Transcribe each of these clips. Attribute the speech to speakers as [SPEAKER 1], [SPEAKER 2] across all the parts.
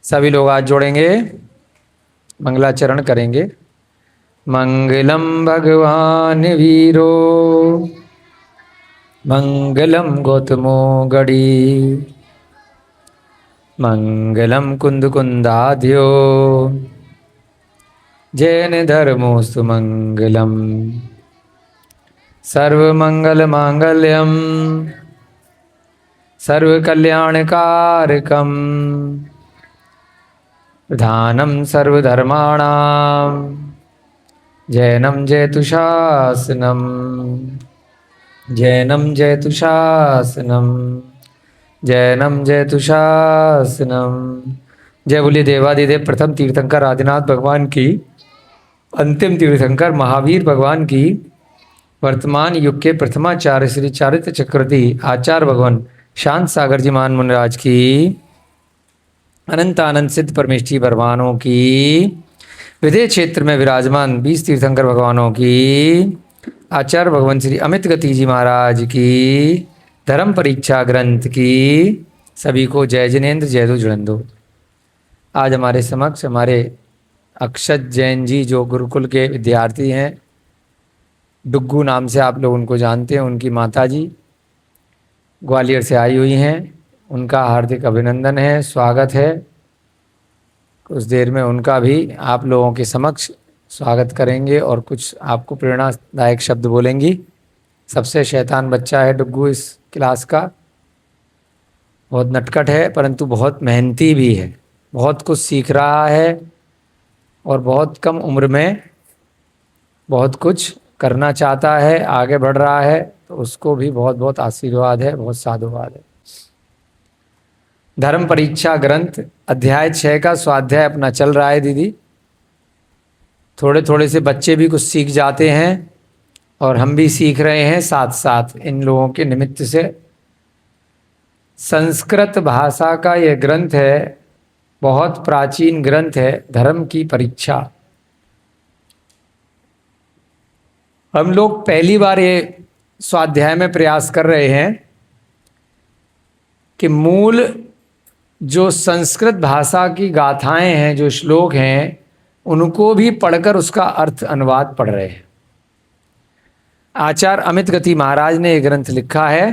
[SPEAKER 1] सभी लोग हाथ जोड़ेंगे, मंगलाचरण करेंगे। मंगलम भगवान वीरो, मंगलम गौतमो गड़ी, मंगलम कुंद कुंदाध्यो, जैन धर्मोस्तु मंगलम। सर्वमंगल मांगल्यम सर्वकल्याणकारकम, प्रधानम सर्वधर्माणां, जैनम जयतुशासनम, जैनम जयतुशासनम, जैनम जयतुशासनम। जय बोलिए देवादिदेव प्रथम तीर्थंकर आदिनाथ भगवान की, अंतिम तीर्थंकर महावीर भगवान की, वर्तमान युग के प्रथमाचार्य श्री चारित्र चक्रवर्ती आचार्य भगवान शांत सागर जी महान मुनिराज की, अनंत आनंद सिद्ध परमेष्ठी भगवानों की, विदेह क्षेत्र में विराजमान 20 तीर्थंकर भगवानों की, आचार्य भगवान श्री अमित गति जी महाराज की, धर्म परीक्षा ग्रंथ की, सभी को जय जिनेन्द्र जय दो जुड़ंदो। आज हमारे समक्ष हमारे अक्षत जैन जी जो गुरुकुल के विद्यार्थी हैं, डुग्गू नाम से आप लोग उनको जानते हैं, उनकी माता जी ग्वालियर से आई हुई हैं। उनका हार्दिक अभिनंदन है, स्वागत है। कुछ देर में उनका भी आप लोगों के समक्ष स्वागत करेंगे और कुछ आपको प्रेरणादायक शब्द बोलेंगी। सबसे शैतान बच्चा है डुग्गू इस क्लास का, बहुत नटखट है परंतु बहुत मेहनती भी है, बहुत कुछ सीख रहा है और बहुत कम उम्र में बहुत कुछ करना चाहता है, आगे बढ़ रहा है, तो उसको भी बहुत बहुत आशीर्वाद है, बहुत साधुवाद है। धर्म परीक्षा ग्रंथ अध्याय 6 का स्वाध्याय अपना चल रहा है दीदी। थोड़े थोड़े से बच्चे भी कुछ सीख जाते हैं और हम भी सीख रहे हैं साथ साथ इन लोगों के निमित्त से। संस्कृत भाषा का यह ग्रंथ है, बहुत प्राचीन ग्रंथ है, धर्म की परीक्षा। हम लोग पहली बार ये स्वाध्याय में प्रयास कर रहे हैं कि मूल जो संस्कृत भाषा की गाथाएं हैं, जो श्लोक हैं, उनको भी पढ़कर उसका अर्थ अनुवाद पढ़ रहे हैं। आचार्य अमित गति महाराज ने ये ग्रंथ लिखा है,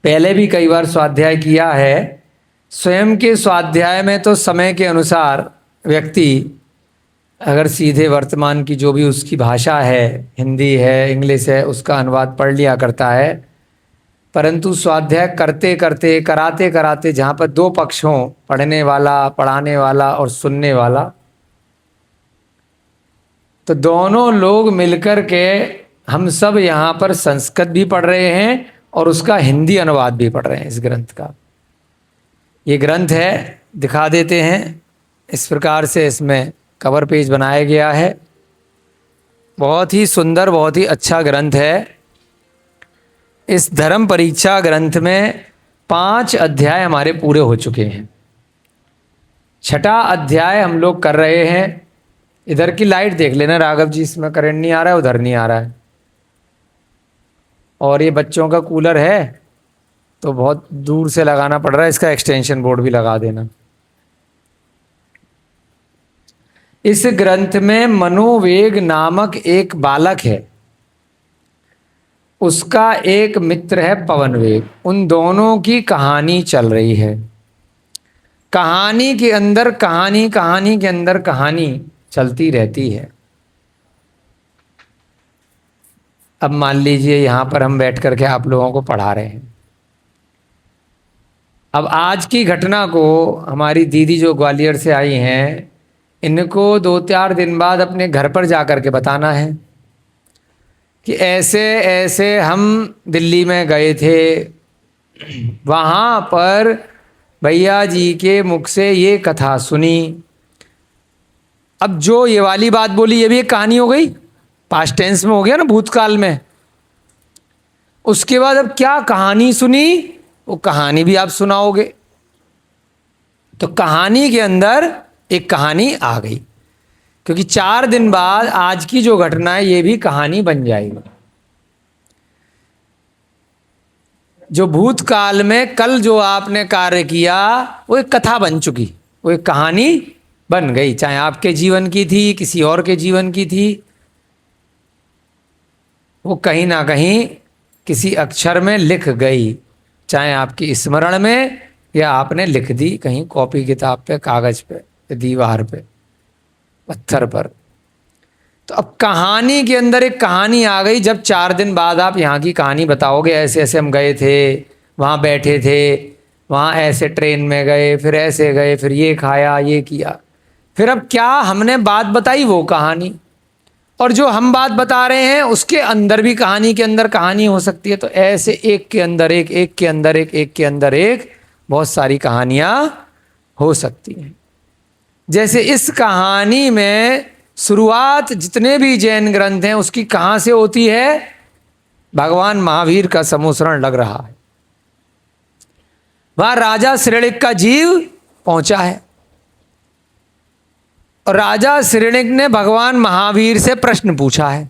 [SPEAKER 1] पहले भी कई बार स्वाध्याय किया है। स्वयं के स्वाध्याय में तो समय के अनुसार व्यक्ति अगर सीधे वर्तमान की जो भी उसकी भाषा है, हिंदी है, इंग्लिश है, उसका अनुवाद पढ़ लिया करता है, परंतु स्वाध्याय करते करते कराते कराते जहाँ पर दो पक्ष हों, पढ़ने वाला, पढ़ाने वाला और सुनने वाला, तो दोनों लोग मिलकर के हम सब यहाँ पर संस्कृत भी पढ़ रहे हैं और उसका हिंदी अनुवाद भी पढ़ रहे हैं इस ग्रंथ का। ये ग्रंथ है, दिखा देते हैं, इस प्रकार से इसमें कवर पेज बनाया गया है। बहुत ही सुंदर, बहुत ही अच्छा ग्रंथ है। इस धर्म परीक्षा ग्रंथ में 5 अध्याय हमारे पूरे हो चुके हैं। 6ठा अध्याय हम लोग कर रहे हैं। इधर की लाइट देख लेना राघव जी, इसमें करंट नहीं आ रहा है, उधर नहीं आ रहा है। और ये बच्चों का कूलर है तो बहुत दूर से लगाना पड़ रहा है, इसका एक्सटेंशन बोर्ड भी लगा देना। इस ग्रंथ में मनोवेग नामक एक बालक है, उसका एक मित्र है पवनवेग, उन दोनों की कहानी चल रही है। कहानी के अंदर कहानी, कहानी के अंदर कहानी चलती रहती है। अब मान लीजिए यहाँ पर हम बैठ करके आप लोगों को पढ़ा रहे हैं। अब आज की घटना को हमारी दीदी जो ग्वालियर से आई हैं, इनको 2-4 दिन बाद अपने घर पर जा कर के बताना है कि ऐसे ऐसे हम दिल्ली में गए थे, वहाँ पर भैया जी के मुख से ये कथा सुनी। अब जो ये वाली बात बोली, ये भी एक कहानी हो गई, पास्ट टेंस में हो गया ना, भूतकाल में। उसके बाद अब क्या कहानी सुनी, वो कहानी भी आप सुनाओगे, तो कहानी के अंदर एक कहानी आ गई, क्योंकि 4 दिन बाद आज की जो घटना है ये भी कहानी बन जाएगी। जो भूतकाल में कल जो आपने कार्य किया वो एक कथा बन चुकी, वो एक कहानी बन गई, चाहे आपके जीवन की थी, किसी और के जीवन की थी, वो कहीं ना कहीं किसी अक्षर में लिख गई, चाहे आपकी स्मरण में या आपने लिख दी कहीं कॉपी किताब पे, कागज पे, दीवार पे, पत्थर पर। तो अब कहानी के अंदर एक कहानी आ गई। जब 4 दिन बाद आप यहाँ की कहानी बताओगे, ऐसे ऐसे हम गए थे, वहाँ बैठे थे, वहाँ ऐसे ट्रेन में गए, फिर ऐसे गए, फिर ये खाया, ये किया, फिर अब क्या हमने बात बताई वो कहानी, और जो हम बात बता रहे हैं उसके अंदर भी कहानी के अंदर कहानी हो सकती है। तो ऐसे एक के अंदर एक, एक के अंदर एक, एक के अंदर एक, बहुत सारी कहानियां हो सकती हैं। जैसे इस कहानी में शुरुआत जितने भी जैन ग्रंथ हैं उसकी कहाँ से होती है? भगवान महावीर का समूसरण लग रहा है, वहां राजा श्रेणिक का जीव पहुंचा है और राजा श्रेणिक ने भगवान महावीर से प्रश्न पूछा है।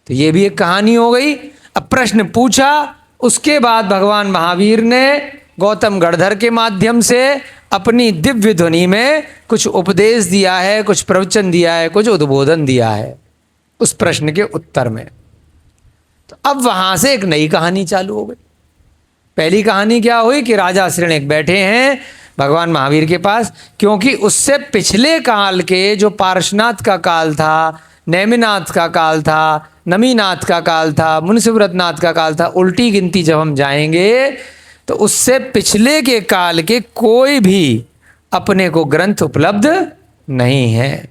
[SPEAKER 1] तो ये भी एक कहानी हो गई। अब प्रश्न पूछा, उसके बाद भगवान महावीर ने गौतम गढ़धर के माध्यम से अपनी दिव्य ध्वनि में कुछ उपदेश दिया है, कुछ प्रवचन दिया है, कुछ उद्बोधन दिया है उस प्रश्न के उत्तर में। तो अब वहां से एक नई कहानी चालू हो गई। पहली कहानी क्या हुई कि राजा श्रेणिक बैठे हैं भगवान महावीर के पास, क्योंकि उससे पिछले काल के जो पार्श्वनाथ का काल था, नेमिनाथ का काल था, नमीनाथ का काल था, मुनिसुव्रतनाथ का काल था, उल्टी गिनती जब हम जाएंगे तो उससे पिछले के काल के कोई भी अपने को ग्रंथ उपलब्ध नहीं है।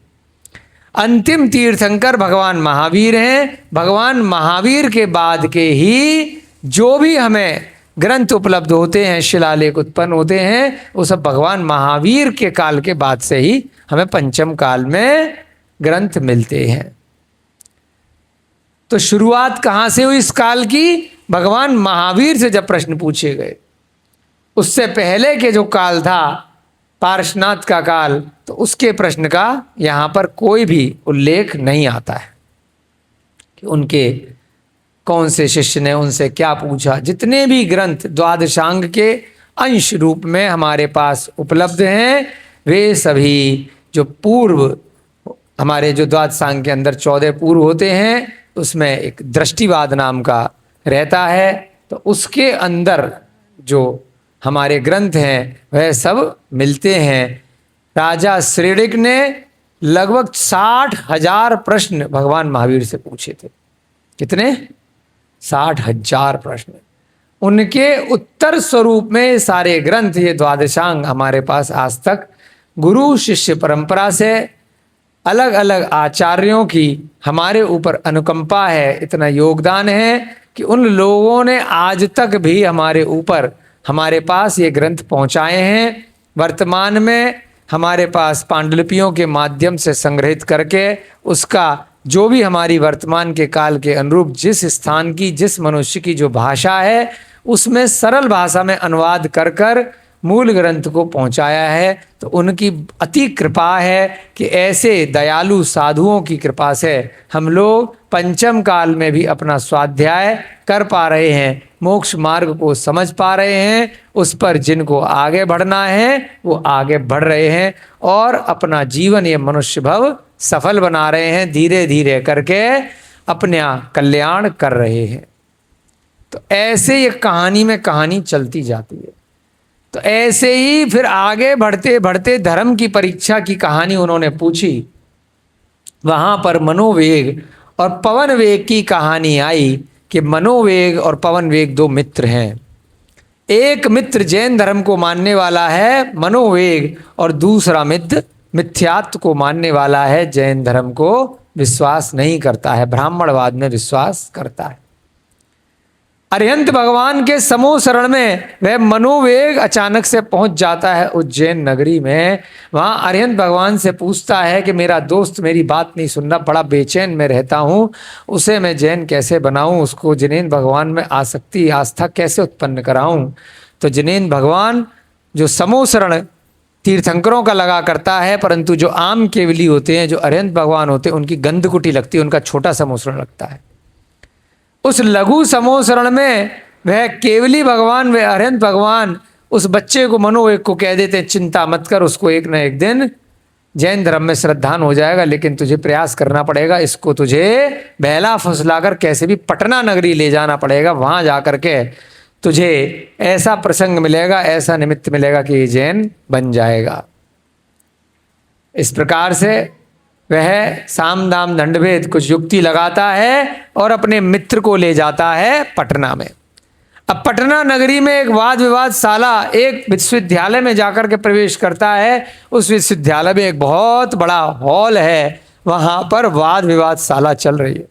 [SPEAKER 1] अंतिम तीर्थंकर भगवान महावीर हैं। भगवान महावीर के बाद के ही जो भी हमें ग्रंथ उपलब्ध होते हैं, शिलालेख उत्पन्न होते हैं, वो सब भगवान महावीर के काल के बाद से ही हमें पंचम काल में ग्रंथ मिलते हैं। तो शुरुआत कहाँ से हुई इस काल की? भगवान महावीर से जब प्रश्न पूछे गए। उससे पहले के जो काल था पार्श्वनाथ का काल, तो उसके प्रश्न का यहाँ पर कोई भी उल्लेख नहीं आता है कि उनके कौन से शिष्य ने उनसे क्या पूछा। जितने भी ग्रंथ द्वादशांग के अंश रूप में हमारे पास उपलब्ध हैं, वे सभी जो पूर्व हमारे जो द्वादशांग के अंदर 14 पूर्व होते हैं, उसमें एक दृष्टिवाद नाम का रहता है। तो उसके अंदर जो हमारे ग्रंथ हैं वह सब मिलते हैं। राजा श्रेणिक ने लगभग 60,000 प्रश्न भगवान महावीर से पूछे थे। कितने? 60,000 प्रश्न। उनके उत्तर स्वरूप में सारे ग्रंथ, ये द्वादशांग हमारे पास आज तक गुरु शिष्य परंपरा से अलग अलग आचार्यों की हमारे ऊपर अनुकंपा है, इतना योगदान है कि उन लोगों ने आज तक भी हमारे ऊपर हमारे पास ये ग्रंथ पहुंचाए हैं। वर्तमान में हमारे पास पांडुलिपियों के माध्यम से संग्रहित करके उसका जो भी हमारी वर्तमान के काल के अनुरूप जिस स्थान की, जिस मनुष्य की जो भाषा है, उसमें सरल भाषा में अनुवाद कर कर मूल ग्रंथ को पहुंचाया है। तो उनकी अति कृपा है कि ऐसे दयालु साधुओं की कृपा से हम लोग पंचम काल में भी अपना स्वाध्याय कर पा रहे हैं, मोक्ष मार्ग को समझ पा रहे हैं, उस पर जिनको आगे बढ़ना है वो आगे बढ़ रहे हैं और अपना जीवन ये मनुष्य भव सफल बना रहे हैं, धीरे धीरे करके अपना कल्याण कर रहे हैं। तो ऐसे ये कहानी में कहानी चलती जाती है। तो ऐसे ही फिर आगे बढ़ते बढ़ते धर्म की परीक्षा की कहानी उन्होंने पूछी। वहां पर मनोवेग और पवन वेग की कहानी आई कि मनोवेग और पवन वेग 2 मित्र हैं। एक मित्र जैन धर्म को मानने वाला है मनोवेग, और दूसरा मित्र मिथ्यात्व को मानने वाला है, जैन धर्म को विश्वास नहीं करता है, ब्राह्मणवाद में विश्वास करता है। अरिहंत भगवान के समूह शरण में वह मनोवेग अचानक से पहुंच जाता है उज्जैन नगरी में। वहां अरिहंत भगवान से पूछता है कि मेरा दोस्त मेरी बात नहीं सुन रहा, बड़ा बेचैन में रहता हूं, उसे मैं जैन कैसे बनाऊं, उसको जिनेंद्र भगवान में आसक्ति आस्था कैसे उत्पन्न कराऊं। तो जिनेंद्र भगवान जो समूह शरण तीर्थंकरों का लगा करता है, परंतु जो आम केवली होते हैं, जो अरिहंत भगवान होते हैं, उनकी गंधकुटी लगती है, उनका छोटा समूह शरण लगता है। उस लघु समूह शरण में वह केवली भगवान, वह अरहंत भगवान उस बच्चे को मनोवेग को कह देते हैं चिंता मत कर, उसको एक न एक दिन जैन धर्म में श्रद्धान हो जाएगा, लेकिन तुझे प्रयास करना पड़ेगा, इसको तुझे बहला फुसलाकर कैसे भी पटना नगरी ले जाना पड़ेगा, वहां जाकर के तुझे ऐसा प्रसंग मिलेगा, ऐसा निमित्त मिलेगा कि जैन बन जाएगा। इस प्रकार से वह साम दाम दंडभेद कुछ युक्ति लगाता है और अपने मित्र को ले जाता है पटना में। अब पटना नगरी में एक वाद विवाद शाला, एक विश्वविद्यालय में जाकर के प्रवेश करता है। उस विश्वविद्यालय में एक बहुत बड़ा हॉल है, वहां पर वाद विवाद शाला चल रही है,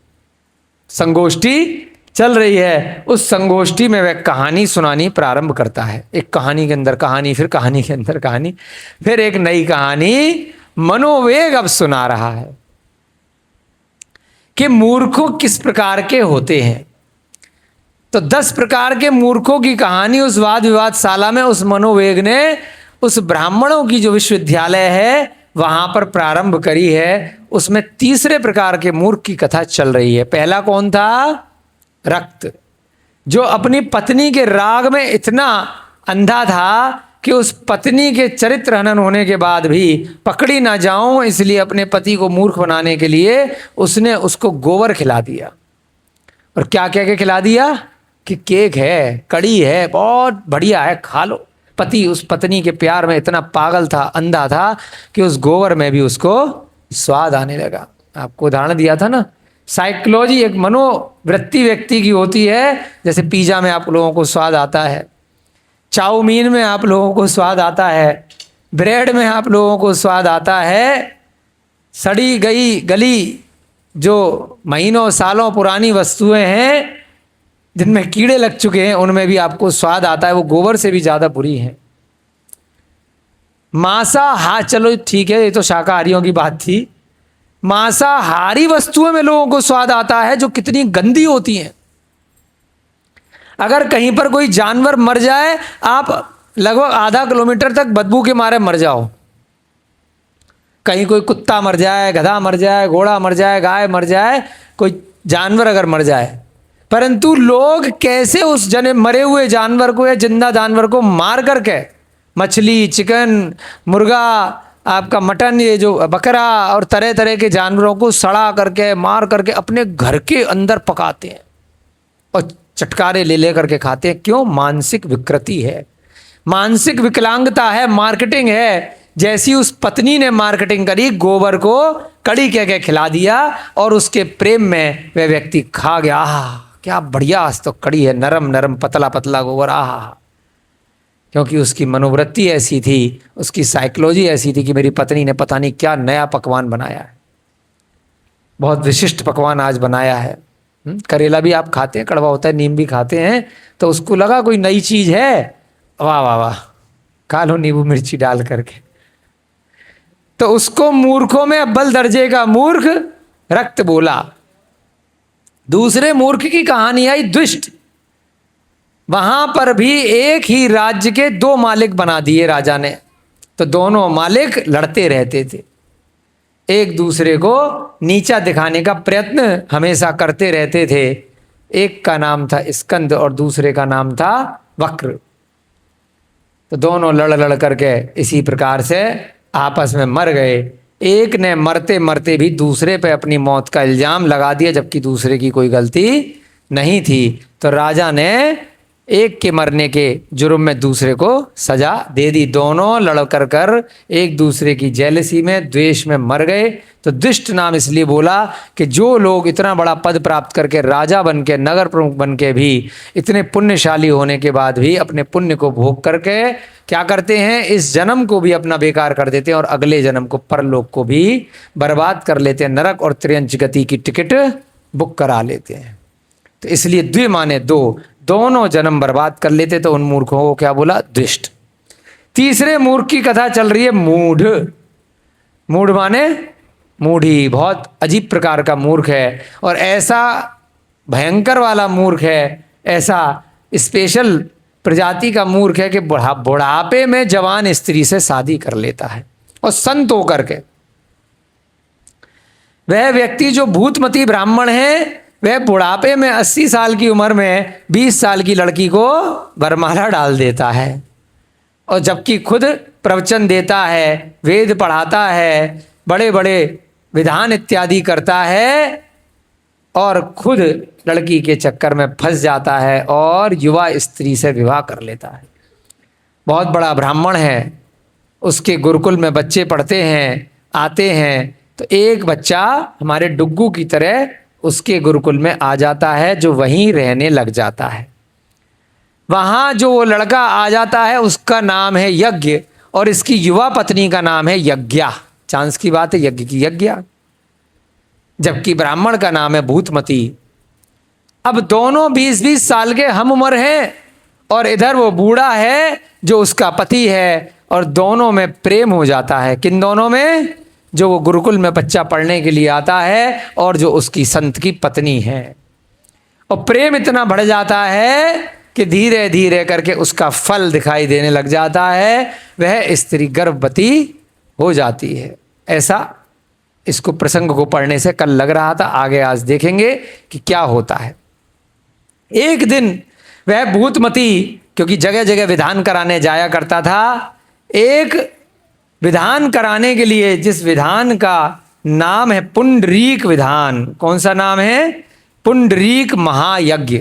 [SPEAKER 1] संगोष्ठी चल रही है। उस संगोष्ठी में वह कहानी सुनानी प्रारंभ करता है, एक कहानी के अंदर कहानी, फिर कहानी के अंदर कहानी, फिर एक नई कहानी, मनोवेग अब सुना रहा है कि मूर्खों किस प्रकार के होते हैं। तो 10 प्रकार के मूर्खों की कहानी उस वाद विवाद शाला में उस मनोवेग ने उस ब्राह्मणों की जो विश्वविद्यालय है वहां पर प्रारंभ करी है। उसमें तीसरे प्रकार के मूर्ख की कथा चल रही है। पहला कौन था? रक्त, जो अपनी पत्नी के राग में इतना अंधा था कि उस पत्नी के चरित्र हनन होने के बाद भी पकड़ी ना जाऊं, इसलिए अपने पति को मूर्ख बनाने के लिए उसने उसको गोबर खिला दिया। और क्या कह के खिला दिया कि केक है, कड़ी है, बहुत बढ़िया है, खा लो। पति उस पत्नी के प्यार में इतना पागल था, अंधा था कि उस गोबर में भी उसको स्वाद आने लगा। आपको उदाहरण दिया था ना, साइकोलॉजी एक मनोवृत्ति व्यक्ति की होती है। जैसे पिज्जा में आप लोगों को स्वाद आता है, चाउमीन में आप लोगों को स्वाद आता है, ब्रेड में आप लोगों को स्वाद आता है, सड़ी गई गली जो महीनों सालों पुरानी वस्तुएं हैं जिनमें कीड़े लग चुके हैं उनमें भी आपको स्वाद आता है, वो गोबर से भी ज़्यादा बुरी है। मांसाहार, चलो ठीक है, ये तो शाकाहारियों की बात थी। मांसाहारी वस्तुओं में लोगों को स्वाद आता है जो कितनी गंदी होती हैं। अगर कहीं पर कोई जानवर मर जाए, आप लगभग आधा किलोमीटर तक बदबू के मारे मर जाओ। कहीं कोई कुत्ता मर जाए, गधा मर जाए, घोड़ा मर जाए, गाय मर जाए, कोई जानवर अगर मर जाए, परंतु लोग कैसे उस मरे हुए जानवर को या जिंदा जानवर को मार करके, मछली, चिकन, मुर्गा, आपका मटन, ये जो बकरा और तरह तरह के जानवरों को सड़ा करके मार करके अपने घर के अंदर पकाते हैं और चटकारे ले ले करके खाते हैं। क्यों? मानसिक विकृति है, मानसिक विकलांगता है, मार्केटिंग है। जैसी उस पत्नी ने मार्केटिंग करी, गोबर को कड़ी कह के खिला दिया और उसके प्रेम में वह व्यक्ति खा गया। आह क्या बढ़िया, आज तो कड़ी है, नरम नरम पतला पतला गोबर, आह। क्योंकि उसकी मनोवृत्ति ऐसी थी, उसकी साइकोलॉजी ऐसी थी कि मेरी पत्नी ने पता नहीं क्या नया पकवान बनाया है, बहुत विशिष्ट पकवान आज बनाया है। करेला भी आप खाते हैं, कड़वा होता है, नीम भी खाते हैं, तो उसको लगा कोई नई चीज है, वाह वाह वाह, खा लो नींबू मिर्ची डाल करके। तो उसको मूर्खों में अव्वल दर्जे का मूर्ख रक्त बोला। दूसरे मूर्ख की कहानी आई दुष्ट। वहां पर भी एक ही राज्य के 2 मालिक बना दिए राजा ने, तो दोनों मालिक लड़ते रहते थे, एक दूसरे को नीचा दिखाने का प्रयत्न हमेशा करते रहते थे। एक का नाम था स्कंद और दूसरे का नाम था वक्र। तो दोनों लड़ लड़ करके इसी प्रकार से आपस में मर गए। एक ने मरते मरते भी दूसरे पे अपनी मौत का इल्जाम लगा दिया, जबकि दूसरे की कोई गलती नहीं थी। तो राजा ने एक के मरने के जुर्म में दूसरे को सजा दे दी। दोनों लड़ कर एक दूसरे की जेलसी में, द्वेष में मर गए। तो दुष्ट नाम इसलिए बोला कि जो लोग इतना बड़ा पद प्राप्त करके, राजा बन के, नगर प्रमुख बन के भी, इतने पुण्यशाली होने के बाद भी अपने पुण्य को भोग करके क्या करते हैं, इस जन्म को भी अपना बेकार कर देते हैं और अगले जन्म को, परलोक को भी बर्बाद कर लेते हैं, नरक और त्रियंच गति की टिकट बुक करा लेते हैं। तो इसलिए द्वि माने 2, दोनों जन्म बर्बाद कर लेते। तो उन मूर्खों को क्या बोला? दुष्ट। तीसरे मूर्ख की कथा चल रही है मूढ़। मूढ़ माने मूढ़ी, बहुत अजीब प्रकार का मूर्ख है, और ऐसा भयंकर वाला मूर्ख है, ऐसा स्पेशल प्रजाति का मूर्ख है कि बुढ़ापे में जवान स्त्री से शादी कर लेता है और संत होकर के। वह व्यक्ति जो भूतमती ब्राह्मण है, वह बुढ़ापे में 80 साल की उम्र में 20 साल की लड़की को वरमाला डाल देता है, और जबकि खुद प्रवचन देता है, वेद पढ़ाता है, बड़े बड़े विधान इत्यादि करता है, और खुद लड़की के चक्कर में फंस जाता है और युवा स्त्री से विवाह कर लेता है। बहुत बड़ा ब्राह्मण है, उसके गुरुकुल में बच्चे पढ़ते हैं, आते हैं, तो एक बच्चा हमारे डुग्गू की तरह उसके गुरुकुल में आ जाता है, जो वहीं रहने लग जाता है। वहाँ जो वो लड़का आ जाता है उसका नाम है यज्ञ, और इसकी युवा पत्नी का नाम है यज्ञा। चांस की बात है, यज्ञ की यज्ञा, जबकि ब्राह्मण का नाम है भूतमती। अब दोनों 20-20 साल के हम उम्र हैं, और इधर वो बूढ़ा है जो उसका पति है, और दोनों में प्रेम हो जाता है। किन दोनों में? जो वो गुरुकुल में बच्चा पढ़ने के लिए आता है और जो उसकी संत की पत्नी है। और प्रेम इतना बढ़ जाता है कि धीरे धीरे करके उसका फल दिखाई देने लग जाता है, वह स्त्री गर्भवती हो जाती है। ऐसा इसको प्रसंग को पढ़ने से कल लग रहा था, आगे आज देखेंगे कि क्या होता है। एक दिन वह भूतमती, क्योंकि जगह जगह विधान कराने जाया करता था, एक विधान कराने के लिए, जिस विधान का नाम है पुंडरीक विधान। कौन सा नाम है? पुंडरीक महायज्ञ।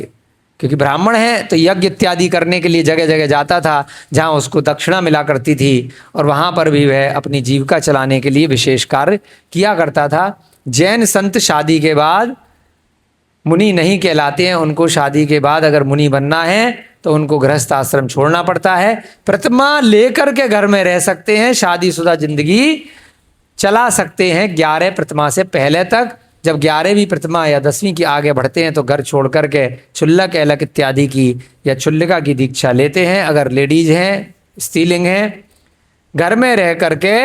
[SPEAKER 1] क्योंकि ब्राह्मण है तो यज्ञ इत्यादि करने के लिए जगह जगह जाता था, जहाँ उसको दक्षिणा मिला करती थी, और वहाँ पर भी वह अपनी जीविका चलाने के लिए विशेष कार्य किया करता था। जैन संत शादी के बाद मुनि नहीं कहलाते हैं, उनको शादी के बाद अगर मुनि बनना है तो उनको गृहस्थ आश्रम छोड़ना पड़ता है। प्रतिमा लेकर के घर में रह सकते हैं, शादीशुदा जिंदगी चला सकते हैं 11 प्रतिमा से पहले तक। जब 11वीं प्रतिमा या 10वीं की आगे बढ़ते हैं तो घर छोड़ करके छुल्लक एलक इत्यादि की या छुल्लिका की दीक्षा लेते हैं। अगर लेडीज हैं, स्त्रीलिंग हैं, घर में रह करके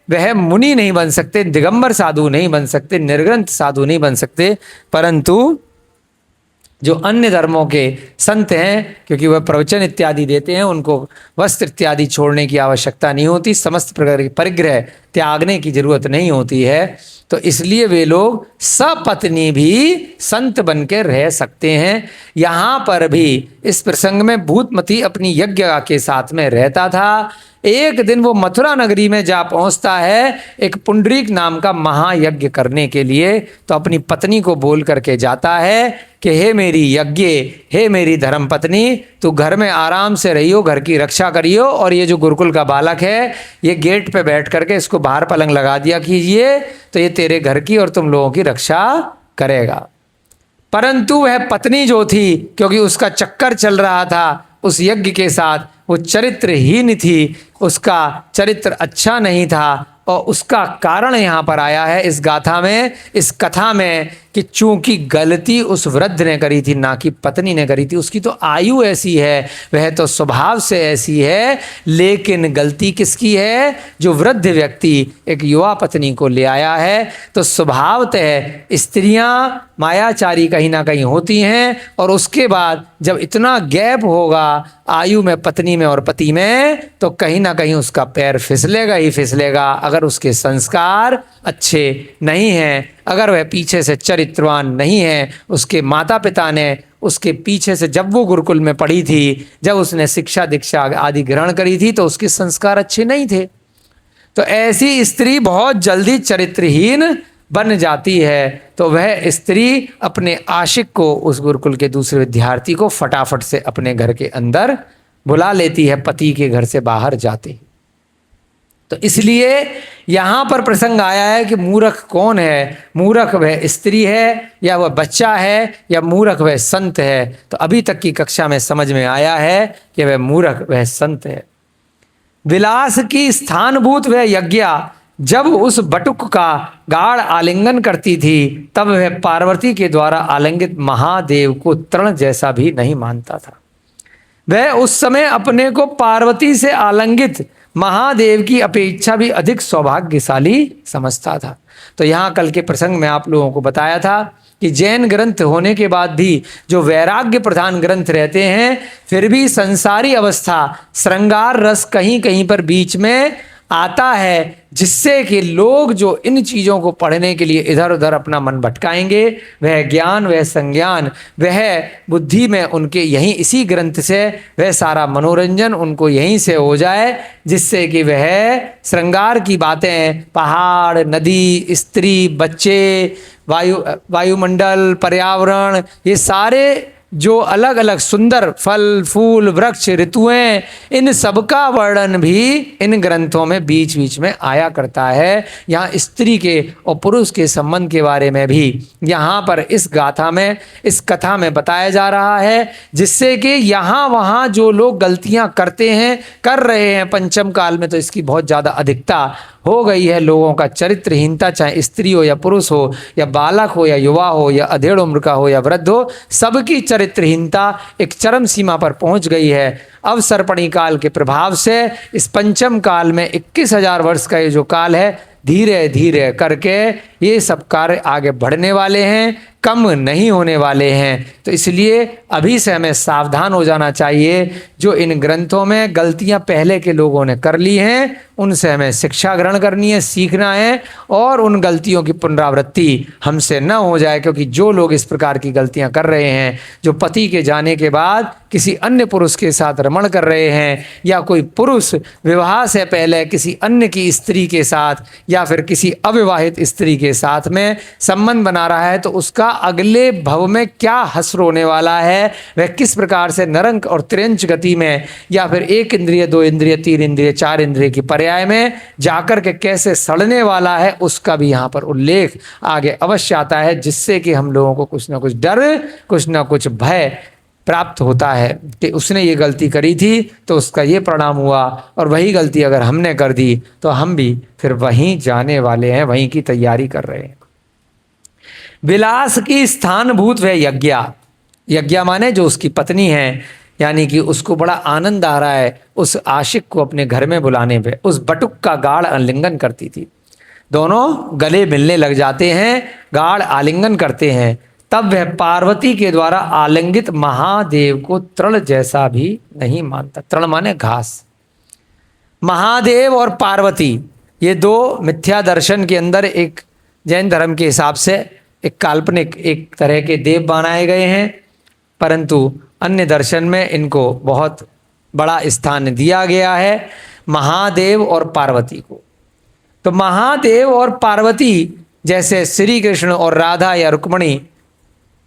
[SPEAKER 1] वह मुनि नहीं बन सकते, दिगंबर साधु नहीं बन सकते, निर्ग्रंथ साधु नहीं बन सकते, परंतु जो अन्य धर्मों के संत हैं, क्योंकि वह प्रवचन इत्यादि देते हैं, उनको वस्त्र इत्यादि छोड़ने की आवश्यकता नहीं होती, समस्त प्रकार के परिग्रह त्यागने की जरूरत नहीं होती है, तो इसलिए वे लोग सपत्नी भी संत बन के रह सकते हैं। यहाँ पर भी इस प्रसंग में भूतमती अपनी यज्ञ के साथ में रहता था। एक दिन वो मथुरा नगरी में जा पहुंचता है एक पुंडरीक नाम का महायज्ञ करने के लिए, तो अपनी पत्नी को बोल करके जाता है कि हे मेरी यज्ञ, हे मेरी धर्म पत्नी, तू घर में आराम से रहियो, घर की रक्षा करियो, और ये जो गुरुकुल का बालक है ये गेट पे बैठ करके इसको बाहर पलंग लगा दिया कीजिए, तो ये तेरे घर की और तुम लोगों की रक्षा करेगा। परंतु वह पत्नी जो थी, क्योंकि उसका चक्कर चल रहा था उस यज्ञ के साथ, वो चरित्रहीन थी, उसका चरित्र अच्छा नहीं था, और उसका कारण यहाँ पर आया है इस गाथा में, इस कथा में, कि चूंकि गलती उस वृद्ध ने करी थी, ना कि पत्नी ने करी थी। उसकी तो आयु ऐसी है, वह तो स्वभाव से ऐसी है, लेकिन गलती किसकी है? जो वृद्ध व्यक्ति एक युवा पत्नी को ले आया है। तो स्वभावतः स्त्रियां मायाचारी कहीं ना कहीं होती हैं, और उसके बाद जब इतना गैप होगा आयु में पत्नी में और पति में, तो कहीं ना कहीं उसका पैर फिसलेगा ही फिसलेगा। अगर उसके संस्कार अच्छे नहीं हैं, अगर वह पीछे से चरित्रवान नहीं है, उसके माता पिता ने उसके पीछे से, जब वो गुरुकुल में पढ़ी थी, जब उसने शिक्षा दीक्षा आदि ग्रहण करी थी, तो उसके संस्कार अच्छे नहीं थे, तो ऐसी स्त्री बहुत जल्दी चरित्रहीन बन जाती है। तो वह स्त्री अपने आशिक को, उस गुरुकुल के दूसरे विद्यार्थी को, फटाफट से अपने घर के अंदर बुला लेती है, पति के घर से बाहर जाते ही। तो इसलिए यहाँ पर प्रसंग आया है कि मूर्ख कौन है? मूर्ख वह स्त्री है, या वह बच्चा है, या मूर्ख वह संत है? तो अभी तक की कक्षा में समझ में आया है कि वह मूर्ख वह संत है। विलास की स्थानभूत वह यज्ञा जब उस बटुक का गाढ़ आलिंगन करती थी, तब वह पार्वती के द्वारा आलिंगित महादेव को तृण जैसा भी नहीं मानता था। वह उस समय अपने को पार्वती से आलिंगित महादेव की अपेक्षा भी अधिक सौभाग्यशाली समझता था। तो यहाँ कल के प्रसंग में आप लोगों को बताया था कि जैन ग्रंथ होने के बाद भी जो वैराग्य प्रधान ग्रंथ रहते हैं, फिर भी संसारी अवस्था, श्रृंगार रस कहीं कहीं पर बीच में आता है, जिससे कि लोग जो इन चीज़ों को पढ़ने के लिए इधर उधर अपना मन भटकाएंगे, वह ज्ञान, वह संज्ञान, वह बुद्धि में उनके यहीं इसी ग्रंथ से वह सारा मनोरंजन उनको यहीं से हो जाए, जिससे कि वह श्रृंगार की बातें, पहाड़, नदी, स्त्री, बच्चे, वायुमंडल, पर्यावरण, ये सारे जो अलग अलग सुंदर फल, फूल, वृक्ष, ऋतुएं, इन सबका वर्णन भी इन ग्रंथों में बीच बीच में आया करता है। यहाँ स्त्री के और पुरुष के संबंध के बारे में भी यहाँ पर इस गाथा में, इस कथा में बताया जा रहा है, जिससे कि यहाँ वहाँ जो लोग गलतियाँ करते हैं, कर रहे हैं पंचम काल में, तो इसकी बहुत ज़्यादा अधिकता हो गई है। लोगों का चरित्रहीनता, चाहे स्त्री हो या पुरुष हो, या बालक हो या युवा हो, या अधेड़ उम्र का हो या वृद्ध हो, सबकी चरित्रहीनता एक चरम सीमा पर पहुंच गई है। अवसर्पणी काल के प्रभाव से इस पंचम काल में 21,000 वर्ष का ये जो काल है, धीरे धीरे करके ये सब कार्य आगे बढ़ने वाले हैं, कम नहीं होने वाले हैं। तो इसलिए अभी से हमें सावधान हो जाना चाहिए। जो इन ग्रंथों में गलतियां पहले के लोगों ने कर ली हैं, उनसे हमें शिक्षा ग्रहण करनी है, सीखना है, और उन गलतियों की पुनरावृत्ति हमसे न हो जाए। क्योंकि जो लोग इस प्रकार की गलतियां कर रहे हैं, जो पति के जाने के बाद किसी अन्य पुरुष के साथ रमण कर रहे हैं, या कोई पुरुष विवाह से पहले किसी अन्य की स्त्री के साथ या फिर किसी अविवाहित स्त्री के साथ में संबंध बना रहा है, तो उसका अगले भव में क्या हश्र होने वाला है, वह किस प्रकार से नरक और तिर्यंच गति में, या फिर 1 इंद्रिय, 2 इंद्रिय, 3 इंद्रिय, 4 इंद्रिय की पर्याय में जाकर के कैसे सड़ने वाला है, उसका भी यहाँ पर उल्लेख आगे अवश्य आता है। जिससे कि हम लोगों को कुछ ना कुछ डर, कुछ ना कुछ भय प्राप्त होता है कि उसने ये गलती करी थी तो उसका ये परिणाम हुआ, और वही गलती अगर हमने कर दी तो हम भी फिर वहीं जाने वाले हैं, वहीं की तैयारी कर रहे हैं। विलास की स्थानभूत वह यज्ञा, यज्ञा माने जो उसकी पत्नी है, यानी कि उसको बड़ा आनंद आ रहा है उस आशिक को अपने घर में बुलाने पे। उस बटुक का गाढ़ आलिंगन करती थी, दोनों गले मिलने लग जाते हैं, गाढ़ आलिंगन करते हैं। तब वह पार्वती के द्वारा आलिंगित महादेव को तृण जैसा भी नहीं मानता। तृण माने घास। महादेव और पार्वती ये दो मिथ्या दर्शन के अंदर एक जैन धर्म के हिसाब से एक काल्पनिक एक तरह के देव बनाए गए हैं, परंतु अन्य दर्शन में इनको बहुत बड़ा स्थान दिया गया है, महादेव और पार्वती को। तो महादेव और पार्वती जैसे श्री कृष्ण और राधा या रुक्मणी,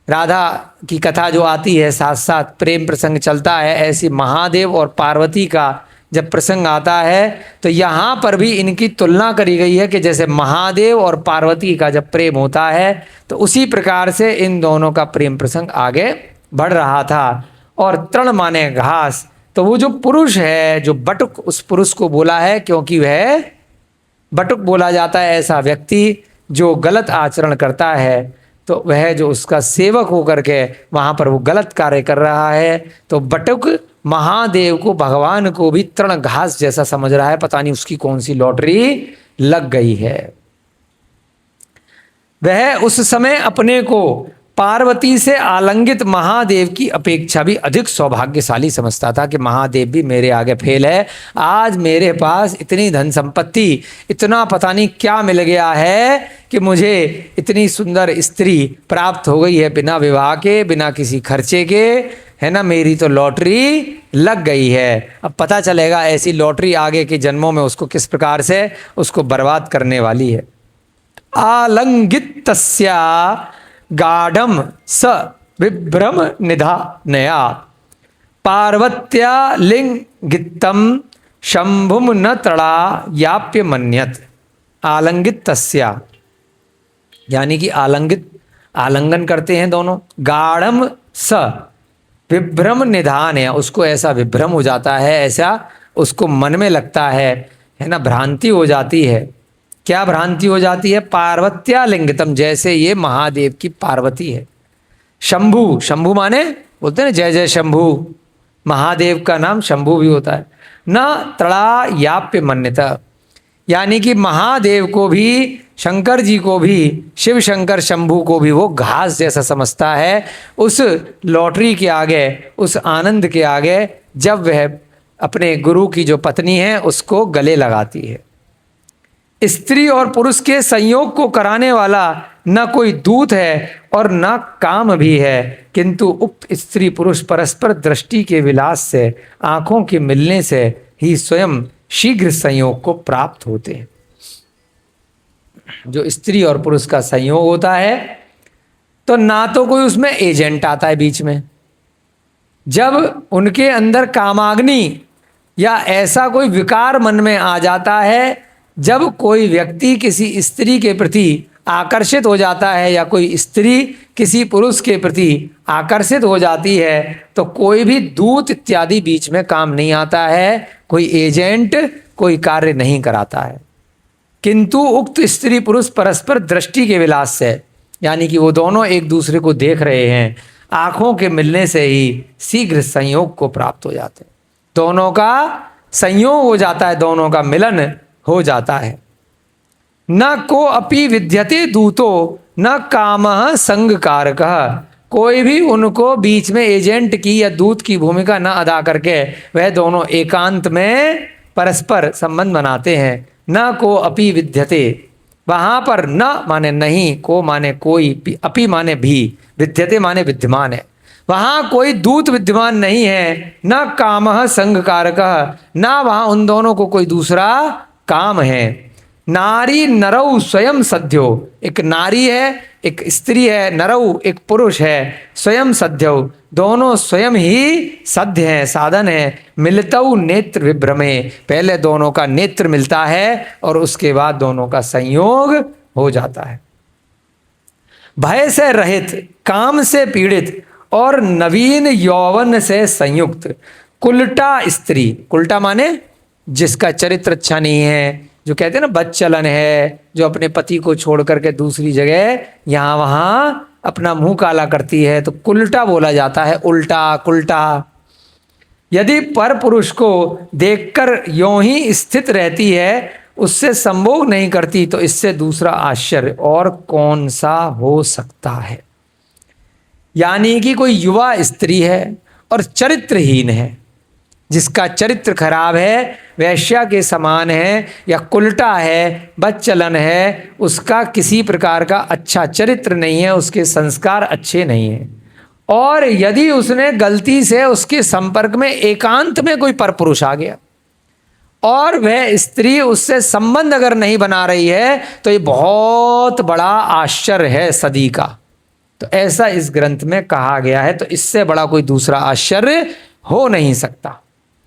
[SPEAKER 1] राधा की कथा जो आती है साथ साथ प्रेम प्रसंग चलता है, ऐसी महादेव और पार्वती का जब प्रसंग आता है तो यहाँ पर भी इनकी तुलना करी गई है कि जैसे महादेव और पार्वती का जब प्रेम होता है तो उसी प्रकार से इन दोनों का प्रेम प्रसंग आगे बढ़ रहा था। और तृण माने घास, तो वो जो पुरुष है, जो बटुक, उस पुरुष को बोला है क्योंकि वह बटुक बोला जाता है ऐसा व्यक्ति जो गलत आचरण करता है। तो वह जो उसका सेवक होकर के वहाँ पर वो गलत कार्य कर रहा है, तो बटुक महादेव को, भगवान को भी तृण घास जैसा समझ रहा है। पता नहीं उसकी कौन सी लॉटरी लग गई है। वह उस समय अपने को पार्वती से आलिंगित महादेव की अपेक्षा भी अधिक सौभाग्यशाली समझता था कि महादेव भी मेरे आगे फेल है। आज मेरे पास इतनी धन संपत्ति, इतना पता नहीं क्या मिल गया है कि मुझे इतनी सुंदर स्त्री प्राप्त हो गई है बिना विवाह के, बिना किसी खर्चे के, है ना। मेरी तो लॉटरी लग गई है। अब पता चलेगा ऐसी लॉटरी आगे के जन्मों में उसको किस प्रकार से उसको बर्बाद करने वाली है। आलिंगितस्या गाढ़म स विभ्रम निधानया पार्वत्या लिंगितम शंभुम न तड़ा याप्य मन्यत। आलिंगित तस्या यानी कि आलिंगित, आलिंगन करते हैं दोनों। गाढ़म स विभ्रम निधान है, उसको ऐसा विभ्रम हो जाता है, ऐसा उसको मन में लगता है ना, भ्रांति हो जाती है। क्या भ्रांति हो जाती है? पार्वत्या लिंगितम, जैसे ये महादेव की पार्वती है। शंभु, शंभु माने बोलते हैं जय जय शंभु, महादेव का नाम शंभु भी होता है। न तड़ा याप्य मन्यता, यानी कि महादेव को भी, शंकर जी को भी, शिव शंकर शंभु को भी वो घास जैसा समझता है। उस लॉटरी के आगे, उस आनंद के आगे, जब वह अपने गुरु की जो पत्नी है उसको गले लगाती है, स्त्री और पुरुष के संयोग को कराने वाला न कोई दूत है और न काम भी है, किंतु उक्त स्त्री पुरुष परस्पर दृष्टि के विलास से, आंखों के मिलने से ही स्वयं शीघ्र संयोग को प्राप्त होते हैं। जो स्त्री और पुरुष का संयोग होता है तो ना तो कोई उसमें एजेंट आता है बीच में, जब उनके अंदर कामाग्नि या ऐसा कोई विकार मन में आ जाता है, जब कोई व्यक्ति किसी स्त्री के प्रति आकर्षित हो जाता है या कोई स्त्री किसी पुरुष के प्रति आकर्षित हो जाती है, तो कोई भी दूत इत्यादि बीच में काम नहीं आता है, कोई एजेंट कोई कार्य नहीं कराता है। किंतु उक्त स्त्री पुरुष परस्पर दृष्टि के विलास से, यानी कि वो दोनों एक दूसरे को देख रहे हैं, आंखों के मिलने से ही शीघ्र संयोग को प्राप्त हो जाते हैं, दोनों का संयोग हो जाता है, दोनों का मिलन हो जाता है। न को अपि विद्यते दूतो न कामः संग कारकः, कोई भी उनको बीच में एजेंट की या दूत की भूमिका न अदा करके वह दोनों एकांत में परस्पर संबंध बनाते हैं। न को अपि विद्यते, वहाँ पर न माने नहीं, को माने कोई, अपि माने भी, विद्यते माने विद्यमान है, वहाँ कोई दूत विद्यमान नहीं है। न कामः संग कारकः, न वहाँ उन दोनों को कोई दूसरा काम है। नारी नरौ स्वयं सध्यो, एक नारी है एक स्त्री है, नरौ एक पुरुष है, स्वयं सध्यो दोनों स्वयं ही सध्य है, साधन है। मिलतौ नेत्र विभ्रमे, पहले दोनों का नेत्र मिलता है और उसके बाद दोनों का संयोग हो जाता है। भय से रहित, काम से पीड़ित और नवीन यौवन से संयुक्त कुलटा स्त्री, कुलटा माने जिसका चरित्र अच्छा नहीं है, जो कहते हैं ना बदचलन है, जो अपने पति को छोड़ करके दूसरी जगह यहाँ वहाँ अपना मुंह काला करती है, तो कुलटा बोला जाता है, उल्टा कुलटा। यदि पर पुरुष को देखकर यों ही स्थित रहती है, उससे संभोग नहीं करती, तो इससे दूसरा आश्चर्य और कौन सा हो सकता है। यानी कि कोई युवा स्त्री है और चरित्रहीन है, जिसका चरित्र खराब है, वैश्या के समान है या कुलटा है, बदचलन है, उसका किसी प्रकार का अच्छा चरित्र नहीं है, उसके संस्कार अच्छे नहीं हैं, और यदि उसने गलती से उसके संपर्क में एकांत में कोई परपुरुष आ गया और वह स्त्री उससे संबंध अगर नहीं बना रही है, तो ये बहुत बड़ा आश्चर्य है सदी का। तो ऐसा इस ग्रंथ में कहा गया है, तो इससे बड़ा कोई दूसरा आश्चर्य हो नहीं सकता,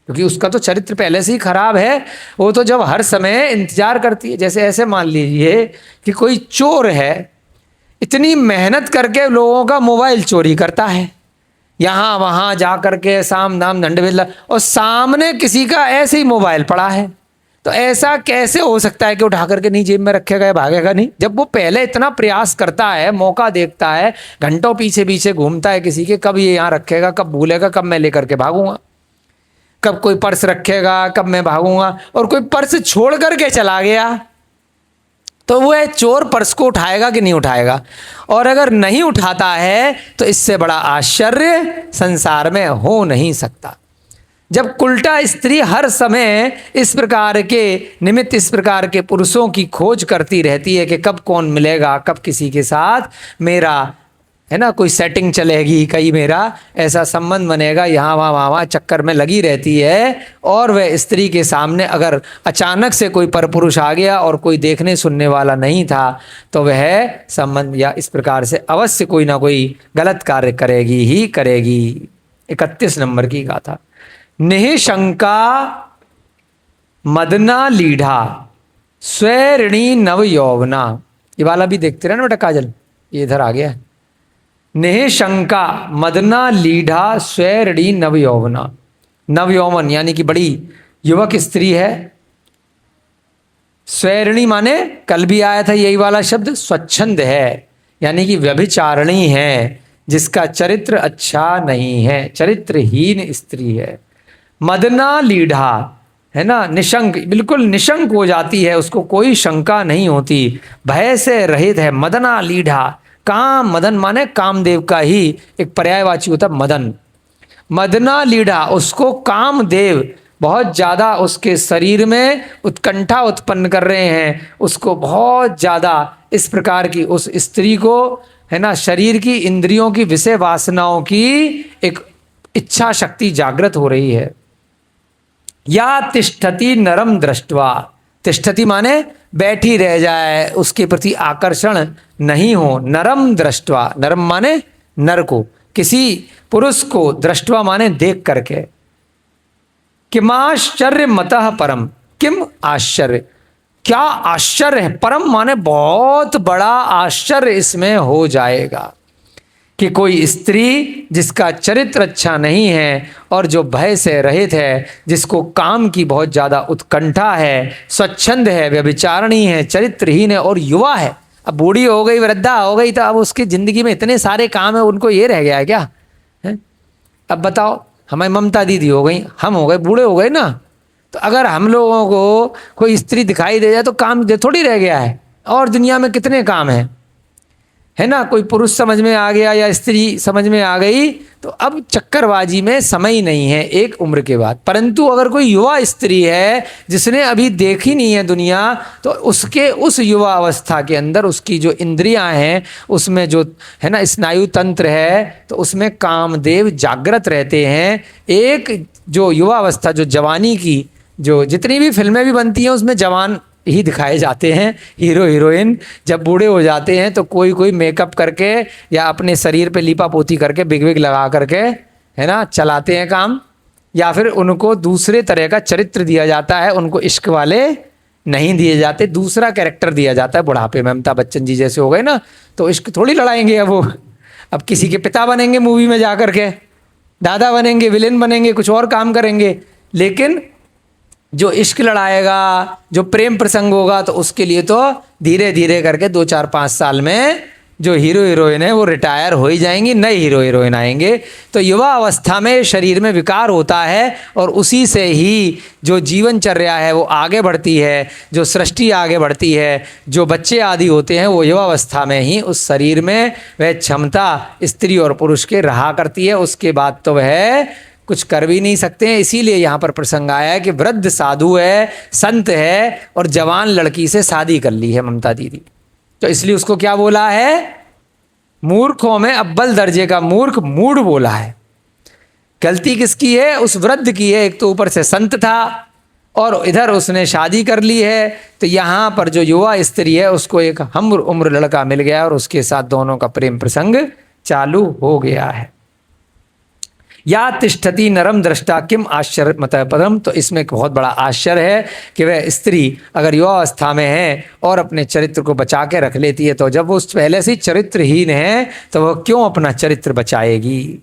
[SPEAKER 1] क्योंकि उसका तो चरित्र पहले से ही खराब है। वो तो जब हर समय इंतजार करती है, जैसे ऐसे मान लीजिए कि कोई चोर है, इतनी मेहनत करके लोगों का मोबाइल चोरी करता है, यहाँ वहाँ जा करके साम दाम दंड भेद, और सामने किसी का ऐसे ही मोबाइल पड़ा है, तो ऐसा कैसे हो सकता है कि उठा करके नहीं जेब में रखेगा या भागेगा नहीं, जब वो पहले इतना प्रयास करता है, मौका देखता है, घंटों पीछे पीछे घूमता है किसी के, कब ये यहाँ रखेगा, कब भूलेगा, कब मैं लेकर के भागूंगा, कब कोई पर्स रखेगा, कब मैं भागूंगा, और कोई पर्स छोड़ करके चला गया, तो वो चोर पर्स को उठाएगा कि नहीं उठाएगा, और अगर नहीं उठाता है तो इससे बड़ा आश्चर्य संसार में हो नहीं सकता। जब कुलटा स्त्री हर समय इस प्रकार के निमित्त, इस प्रकार के पुरुषों की खोज करती रहती है कि कब कौन मिलेगा, कब किसी के साथ मेरा है ना कोई सेटिंग चलेगी, कहीं मेरा ऐसा संबंध बनेगा, यहाँ वहाँ चक्कर में लगी रहती है, और वह स्त्री के सामने अगर अचानक से कोई परपुरुष आ गया और कोई देखने सुनने वाला नहीं था, तो वह संबंध या इस प्रकार से अवश्य कोई ना कोई गलत कार्य करेगी ही करेगी। 31 नंबर की गाथा। निःशंका मदना लीढ़ा स्वैरिणी नव यौवना, ये वाला भी देखते रहे ना बेटा काजल, ये इधर आ गया है। निःशंका मदना लीढ़ा स्वैरिणी नव यौवना, नव यौवन यानी कि बड़ी युवक स्त्री है। स्वैरिणी माने कल भी आया था यही वाला शब्द, स्वच्छंद है, यानी कि व्यभिचारिणी है, जिसका चरित्र अच्छा नहीं है, चरित्रहीन स्त्री है। मदना लीढ़ा है ना, निशंक, बिल्कुल निशंक हो जाती है, उसको कोई शंका नहीं होती, भय से रहित है। मदना लीढ़ा, काम, मदन माने कामदेव का ही एक पर्यायवाची होता है मदन। मदना लीढ़ा, उसको कामदेव बहुत ज़्यादा उसके शरीर में उत्कंठा उत्पन्न कर रहे हैं, उसको बहुत ज़्यादा इस प्रकार की उस स्त्री को, है ना, शरीर की इंद्रियों की विषय वासनाओं की एक इच्छा शक्ति जागृत हो रही है। या तिष्ठति नरम दृष्टवा, तिष्ठति माने बैठी रह जाए, उसके प्रति आकर्षण नहीं हो। नरम दृष्टवा, नरम माने नर को, किसी पुरुष को, दृष्टवा माने देख करके। किमाश्चर्य मतः परम, किम आश्चर्य, क्या आश्चर्य है, परम माने बहुत बड़ा आश्चर्य इसमें हो जाएगा कि कोई स्त्री जिसका चरित्र अच्छा नहीं है और जो भय से रहित है, जिसको काम की बहुत ज़्यादा उत्कंठा है, स्वच्छंद है, व्यभिचारिणी है, चरित्रहीन है और युवा है। अब बूढ़ी हो गई, वृद्धा हो गई, तो अब उसकी ज़िंदगी में इतने सारे काम है, उनको ये रह गया है क्या है? अब बताओ, हमारी ममता दीदी हो गई, हम हो गए, बूढ़े हो गए ना, तो अगर हम लोगों को कोई स्त्री दिखाई दे जाए तो काम थोड़ी रह गया है, और दुनिया में कितने काम हैं, है ना। कोई पुरुष समझ में आ गया या स्त्री समझ में आ गई तो अब चक्करबाजी में समय ही नहीं है एक उम्र के बाद। परंतु अगर कोई युवा स्त्री है जिसने अभी देखी नहीं है दुनिया, तो उसके उस युवा अवस्था के अंदर उसकी जो इंद्रियां हैं, उसमें जो, है ना, स्नायु तंत्र है, तो उसमें कामदेव जागृत रहते हैं। एक जो युवा अवस्था, जो जवानी की, जो जितनी भी फिल्में भी बनती हैं उसमें जवान ही दिखाए जाते हैं, हीरो हीरोइन। जब बूढ़े हो जाते हैं तो कोई कोई मेकअप करके या अपने शरीर पे लीपा पोती करके, बिग विग लगा करके, है ना, चलाते हैं काम, या फिर उनको दूसरे तरह का चरित्र दिया जाता है, उनको इश्क वाले नहीं दिए जाते, दूसरा कैरेक्टर दिया जाता है। बुढ़ापे में अमिताभ बच्चन जी जैसे हो गए ना, तो इश्क थोड़ी लड़ाएंगे अब वो, अब किसी के पिता बनेंगे मूवी में जा करके, दादा बनेंगे, विलेन बनेंगे, कुछ और काम करेंगे। लेकिन जो इश्क लड़ाएगा, जो प्रेम प्रसंग होगा, तो उसके लिए तो धीरे धीरे करके 2 4 5 साल में जो हीरो हीरोइन है वो रिटायर हो ही जाएंगी, नए हीरो हीरोइन आएंगे। तो युवा अवस्था में शरीर में विकार होता है और उसी से ही जो जीवनचर्या है वो आगे बढ़ती है, जो सृष्टि आगे बढ़ती है, जो बच्चे आदि होते हैं वो युवा अवस्था में ही उस शरीर में वह क्षमता स्त्री और पुरुष के रहा करती है। उसके बाद तो वह कुछ कर भी नहीं सकते हैं। इसीलिए यहाँ पर प्रसंग आया है कि वृद्ध साधु है, संत है और जवान लड़की से शादी कर ली है ममता दीदी, तो इसलिए उसको क्या बोला है, मूर्खों में अव्वल दर्जे का मूर्ख, मूढ़ बोला है। गलती किसकी है, उस वृद्ध की है। एक तो ऊपर से संत था और इधर उसने शादी कर ली है, तो यहाँ पर जो युवा स्त्री है उसको एक हम उम्र लड़का मिल गया और उसके साथ दोनों का प्रेम प्रसंग चालू हो गया है। या तिष्ठति नरम दृष्टा किम आश्चर्य मत पदम, तो इसमें एक बहुत बड़ा आश्चर्य है कि वह स्त्री अगर युवा अवस्था में है और अपने चरित्र को बचा के रख लेती है, तो जब वो पहले से चरित्रहीन है तो वह क्यों अपना चरित्र बचाएगी।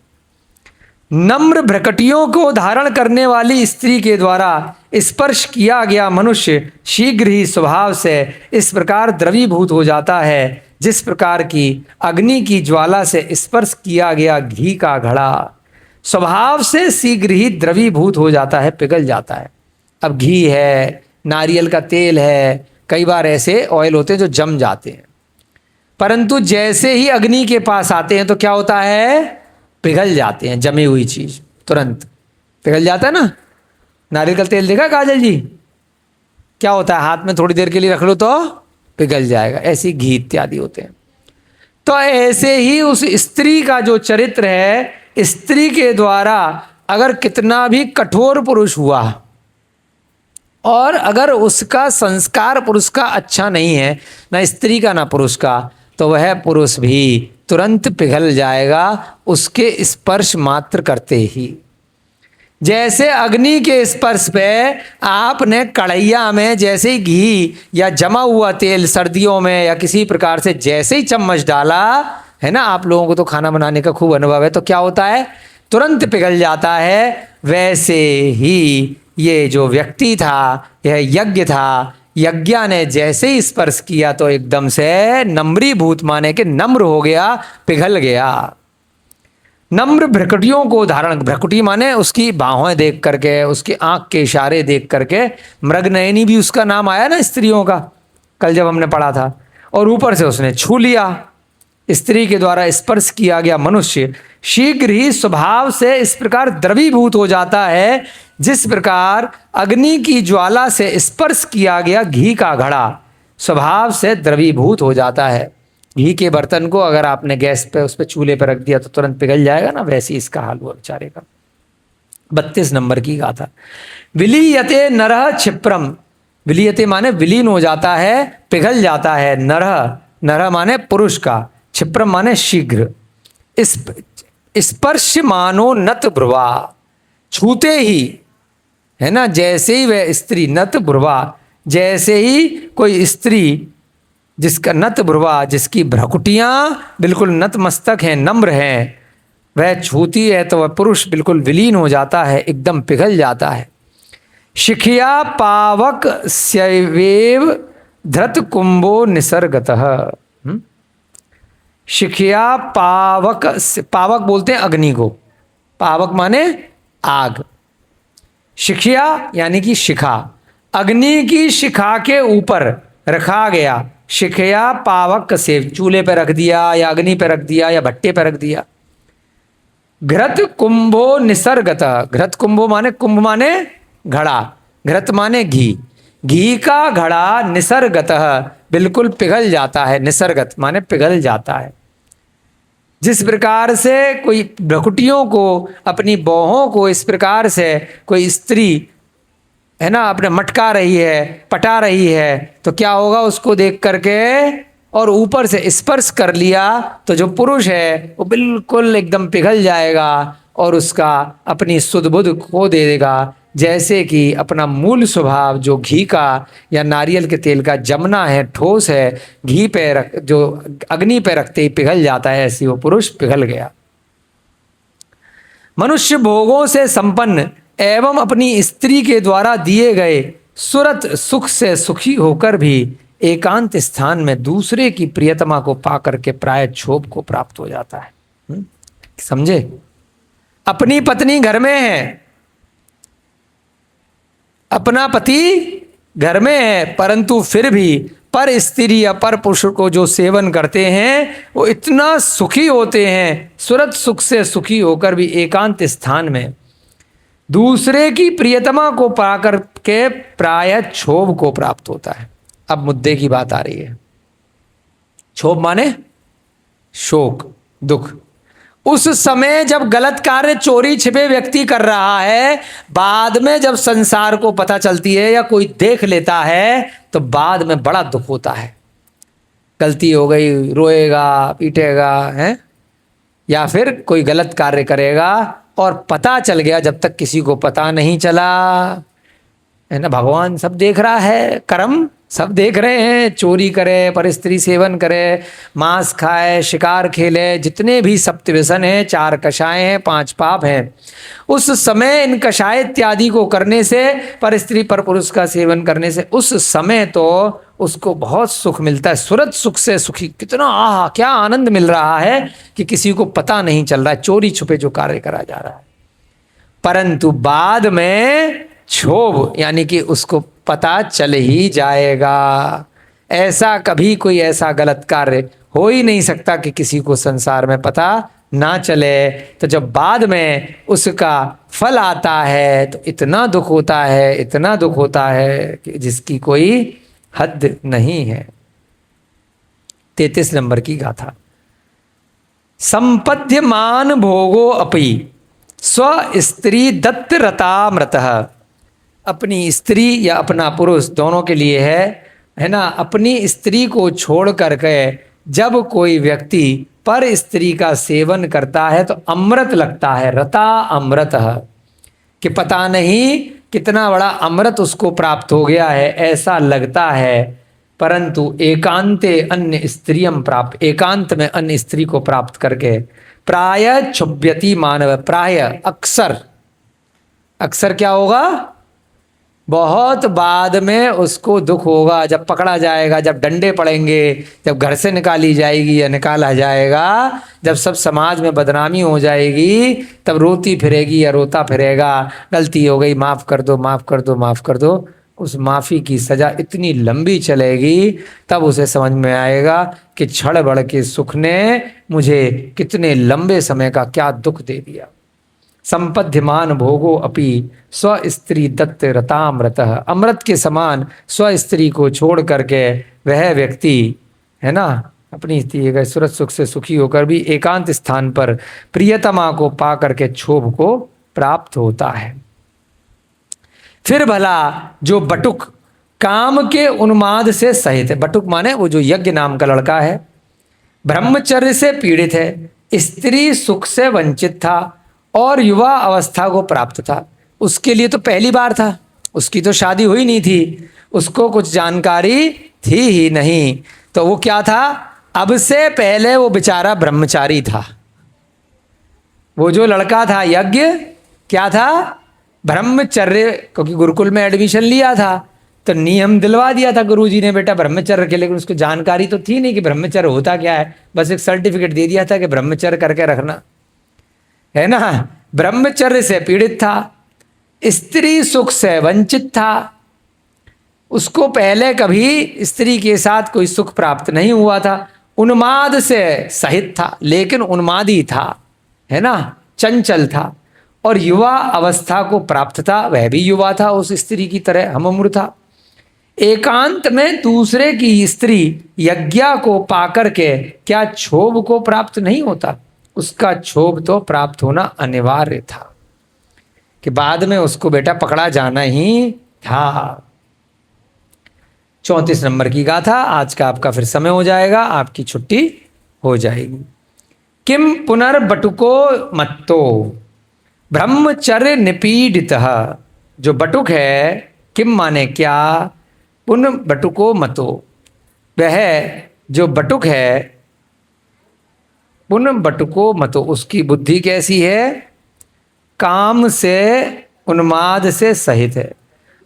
[SPEAKER 1] नम्र भ्रकटियों को धारण करने वाली स्त्री के द्वारा स्पर्श किया गया मनुष्य शीघ्र ही स्वभाव से इस प्रकार द्रवीभूत हो जाता है, जिस प्रकार की अग्नि की ज्वाला से स्पर्श किया गया घी का घड़ा स्वभाव से शीघ्र ही द्रवीभूत हो जाता है, पिघल जाता है। अब घी है, नारियल का तेल है, कई बार ऐसे ऑयल होते हैं जो जम जाते हैं, परंतु जैसे ही अग्नि के पास आते हैं तो क्या होता है, पिघल जाते हैं। जमी हुई चीज तुरंत पिघल जाता है ना। नारियल का तेल देखा काजल जी, क्या होता है, हाथ में थोड़ी देर के लिए रख लो तो पिघल जाएगा। ऐसी घी इत्यादि होते हैं। तो ऐसे ही उस स्त्री का जो चरित्र है, स्त्री के द्वारा अगर कितना भी कठोर पुरुष हुआ और अगर उसका संस्कार पुरुष का अच्छा नहीं है, ना स्त्री का ना पुरुष का, तो वह पुरुष भी तुरंत पिघल जाएगा उसके स्पर्श मात्र करते ही। जैसे अग्नि के स्पर्श पे आपने कढ़ैया में जैसे ही घी या जमा हुआ तेल सर्दियों में या किसी प्रकार से जैसे ही चम्मच डाला है ना, आप लोगों को तो खाना बनाने का खूब अनुभव है, तो क्या होता है, तुरंत पिघल जाता है। वैसे ही ये जो व्यक्ति था, यह यज्ञ था, यज्ञ ने जैसे ही स्पर्श किया तो एकदम से नम्रीभूत माने के नम्र हो गया, पिघल गया। नम्र भ्रकुटियों को धारण, भ्रकुटी माने उसकी बाहों देख करके, उसकी आंख के इशारे देख करके, मृगनयनी भी उसका नाम आया ना स्त्रियों का, कल जब हमने पढ़ा था, और ऊपर से उसने छू लिया, स्त्री के द्वारा स्पर्श किया गया मनुष्य शीघ्र ही स्वभाव से इस प्रकार द्रवीभूत हो जाता है, जिस प्रकार अग्नि की ज्वाला से स्पर्श किया गया घी का घड़ा स्वभाव से द्रवीभूत हो जाता है। घी के बर्तन को अगर आपने गैस पे उस पे चूल्हे पर रख दिया तो तुरंत पिघल जाएगा ना, वैसे इसका हाल हुआ बेचारे का। 32 नंबर की गाथा। विलीयते नरह क्षिप्रम, विलीयते माने विलीन हो जाता है, पिघल जाता है। नरह, नरह माने पुरुष का, क्षिप्रम माने शीघ्र। स्पर्श मानो नत भ्रुवा, छूते ही, है ना, जैसे ही वह स्त्री, नत भ्रुवा जैसे ही कोई स्त्री जिसका नत भ्रुवा, जिसकी भ्रकुटियां बिल्कुल नतमस्तक हैं, नम्र हैं, वह छूती है तो वह पुरुष बिल्कुल विलीन हो जाता है, एकदम पिघल जाता है। शिखिया पावक स्यवेव धृत कुंभो निसर्गतः। शिखिया पावक, पावक बोलते हैं अग्नि को, पावक माने आग। शिखिया यानी कि शिखा, अग्नि की शिखा के ऊपर रखा गया। शिखिया पावक से, चूल्हे पर रख दिया या अग्नि पर रख दिया या भट्टे पर रख दिया। घृत कुंभो निसर्गतः, घृत कुंभो माने, कुंभ माने घड़ा, घृत माने घी, घी का घड़ा निसर्गतः बिल्कुल पिघल जाता है। निसर्गत माने पिघल जाता है। जिस प्रकार से कोई भ्रकुटियों को, अपनी बाहों को इस प्रकार से कोई स्त्री, है ना, अपने मटका रही है, पटा रही है, तो क्या होगा उसको देख करके, और ऊपर से स्पर्श कर लिया तो जो पुरुष है वो बिल्कुल एकदम पिघल जाएगा और उसका अपनी सुध बुध खो देगा। जैसे कि अपना मूल स्वभाव जो घी का या नारियल के तेल का जमना है, ठोस है, घी पे रख, जो अग्नि पे रखते ही पिघल जाता है, ऐसी वो पुरुष पिघल गया। मनुष्य भोगों से संपन्न एवं अपनी स्त्री के द्वारा दिए गए सुरत सुख से सुखी होकर भी एकांत स्थान में दूसरे की प्रियतमा को पाकर के प्राय क्षोभ को प्राप्त हो जाता है। समझे? अपनी पत्नी घर में है, अपना पति घर में है, परंतु फिर भी पर स्त्री या पर पुरुष को जो सेवन करते हैं वो इतना सुखी होते हैं, सुरत सुख से सुखी होकर भी एकांत स्थान में दूसरे की प्रियतमा को पाकर के प्राय क्षोभ को प्राप्त होता है। अब मुद्दे की बात आ रही है। क्षोभ माने शोक, दुख। उस समय जब गलत कार्य चोरी छिपे व्यक्ति कर रहा है, बाद में जब संसार को पता चलती है या कोई देख लेता है तो बाद में बड़ा दुख होता है। गलती हो गई, रोएगा, पीटेगा, है, या फिर कोई गलत कार्य करेगा और पता चल गया, जब तक किसी को पता नहीं चला, है ना, भगवान सब देख रहा है, कर्म सब देख रहे हैं, चोरी करे, पर स्त्री सेवन करे, मांस खाए, शिकार खेले, जितने भी सप्त व्यसन हैं, 4 कषाय हैं, 5 पाप हैं, उस समय इन कषाय इत्यादि को करने से, पर स्त्री पर पुरुष का सेवन करने से उस समय तो उसको बहुत सुख मिलता है, सुरत सुख से सुखी, कितना आह क्या आनंद मिल रहा है कि किसी को पता नहीं चल रहा है, चोरी छुपे जो कार्य करा जा रहा है। परंतु बाद में क्षोभ यानी कि उसको पता चल ही जाएगा। ऐसा कभी कोई ऐसा गलत कार्य हो ही नहीं सकता कि किसी को संसार में पता ना चले। तो जब बाद में उसका फल आता है तो इतना दुख होता है, इतना दुख होता है कि जिसकी कोई हद नहीं है। 33 नंबर की गाथा। संपद्यमान भोगो अपि स्व स्त्री दत्त रतामृतः। अपनी स्त्री या अपना पुरुष दोनों के लिए है ना, अपनी स्त्री को छोड़ करके जब कोई व्यक्ति पर स्त्री का सेवन करता है तो अमृत लगता है, रता अमृत, कि पता नहीं कितना बड़ा अमृत उसको प्राप्त हो गया है ऐसा लगता है। परंतु एकांते अन्य स्त्रियम प्राप्त, एकांत में अन्य स्त्री को प्राप्त करके प्राय क्षुभ्यति मानव, प्राय अक्सर, अक्सर क्या होगा, बहुत बाद में उसको दुख होगा, जब पकड़ा जाएगा, जब डंडे पड़ेंगे, जब घर से निकाली जाएगी या निकाला जाएगा, जब सब समाज में बदनामी हो जाएगी, तब रोती फिरेगी या रोता फिरेगा, गलती हो गई, माफ़ कर दो, माफ़ कर दो, माफ़ कर दो। उस माफ़ी की सज़ा इतनी लंबी चलेगी, तब उसे समझ में आएगा कि क्षण भर के सुख ने मुझे कितने लंबे समय का क्या दुख दे दिया। संपद्यमान भोगो अपि स्व स्त्री दत्त रतामृतः, अमृत के समान स्व स्त्री को छोड़ करके वह व्यक्ति, है ना, अपनी स्त्री के सुरत सुख से सुखी होकर भी एकांत स्थान पर प्रियतमा को पा करके क्षोभ को प्राप्त होता है। फिर भला जो बटुक काम के उन्माद से सहित है, बटुक माने वो जो यज्ञ नाम का लड़का है, ब्रह्मचर्य से पीड़ित है, स्त्री सुख से वंचित था और युवा अवस्था को प्राप्त था। उसके लिए तो पहली बार था, उसकी तो शादी हुई नहीं थी, उसको कुछ जानकारी थी ही नहीं, तो वो क्या था, अब से पहले वो बेचारा ब्रह्मचारी था। वो जो लड़का था यज्ञ क्या था, ब्रह्मचर्य, क्योंकि गुरुकुल में एडमिशन लिया था तो नियम दिलवा दिया था गुरुजी ने बेटा ब्रह्मचर्य के, लेकिन उसको जानकारी तो थी नहीं कि ब्रह्मचर्य होता क्या है, बस एक सर्टिफिकेट दे दिया था कि ब्रह्मचर्य करके रखना है ना। ब्रह्मचर्य से पीड़ित था, स्त्री सुख से वंचित था, उसको पहले कभी स्त्री के साथ कोई सुख प्राप्त नहीं हुआ था, उन्माद से सहित था, लेकिन उन्मादी था, है ना, चंचल था, और युवा अवस्था को प्राप्त था, वह भी युवा था, उस स्त्री की तरह हमउम्र था। एकांत में दूसरे की स्त्री यज्ञा को पाकर के क्या क्षोभ को प्राप्त नहीं होता, उसका क्षोभ तो प्राप्त होना अनिवार्य था, कि बाद में उसको बेटा पकड़ा जाना ही था। 34 नंबर की गाथा आज का आपका फिर समय हो जाएगा, आपकी छुट्टी हो जाएगी। किम पुनर्बटुको मत्तो ब्रह्मचर्य निपीडितः, जो बटुक है, किम माने क्या, पुन बटुको मतो, वह जो बटुक है, पुन बटुको मतो, उसकी बुद्धि कैसी है, काम से उन्माद से सहित है,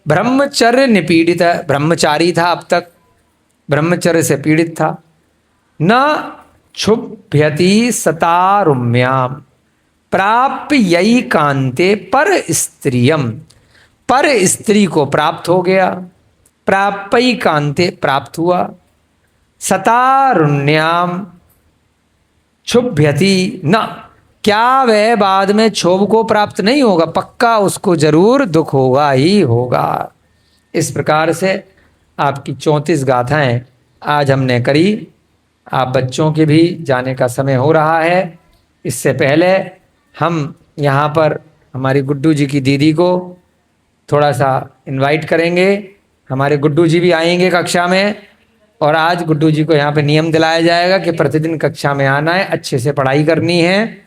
[SPEAKER 1] ब्रह्मचर्य निपीडित है, ब्रह्मचारी था अब तक, ब्रह्मचर्य से पीड़ित था, न क्षुभ्यति सतारुम्याम प्राप्य यही कांते पर स्त्रियम, पर स्त्री को प्राप्त हो गया, प्राप्य कांते प्राप्त हुआ, सतारुण्याम क्षुभ्यति न, क्या वह बाद में क्षोभ को प्राप्त नहीं होगा, पक्का उसको जरूर दुख होगा ही होगा। इस प्रकार से आपकी 34 गाथाएं आज हमने करी। आप बच्चों के भी जाने का समय हो रहा है, इससे पहले हम यहाँ पर हमारी गुड्डू जी की दीदी को थोड़ा सा इनवाइट करेंगे। हमारे गुड्डू जी भी आएंगे कक्षा में, और आज गुड्डू जी को यहाँ पे नियम दिलाया जाएगा कि प्रतिदिन कक्षा में आना है, अच्छे से पढ़ाई करनी है।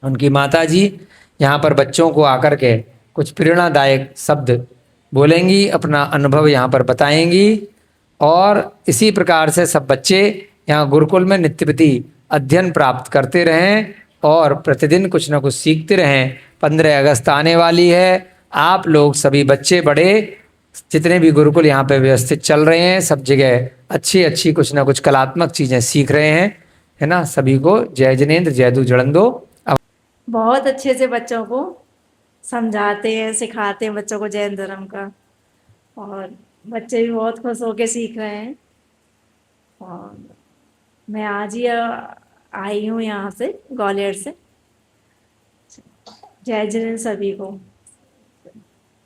[SPEAKER 1] उनकी माता जी यहाँ पर बच्चों को आकर के कुछ प्रेरणादायक शब्द बोलेंगी, अपना अनुभव यहाँ पर बताएंगी, और इसी प्रकार से सब बच्चे यहाँ गुरुकुल में नित्यप्रति अध्ययन प्राप्त करते रहें और प्रतिदिन कुछ ना कुछ सीखते रहें। 15 अगस्त आने वाली है, आप लोग सभी बच्चे बड़े जितने भी गुरुकुल यहाँ पे व्यवस्थित चल रहे हैं, सब जगह अच्छी अच्छी कुछ ना कुछ कलात्मक चीज़ें सीख रहे हैं, है ना। सभी को जय जिनेन्द्र, जय दू जलंदो।
[SPEAKER 2] बहुत अच्छे से बच्चों को समझाते हैं, सिखाते हैं बच्चों को जैन धर्म का, और बच्चे भी बहुत खुश होकर सीख रहे हैं। और मैं आज ही आई हूँ यहाँ से, ग्वालियर से। जय जिनेन्द्र सभी को।